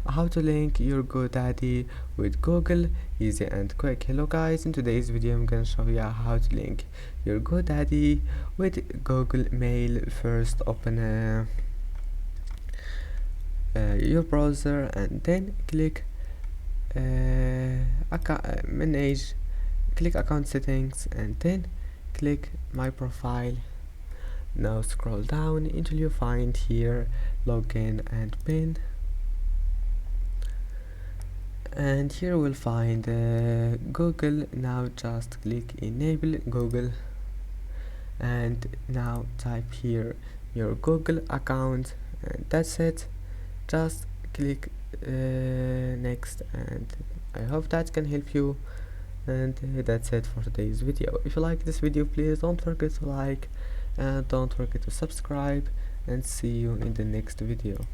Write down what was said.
how to link your Godaddy with Google, easy and quick. Hello guys, in today's video I'm gonna show you how to link your Godaddy with Google Mail. First open your browser and then click manage, click account settings and then click my profile. Now scroll down until you find here login and pin, and here we'll find Google. Now just click enable Google and now type here your Google account, and that's it. Just click next, and I hope that can help you. And that's it for today's video. If you like this video, please don't forget to like and don't forget to subscribe, and see you in the next video.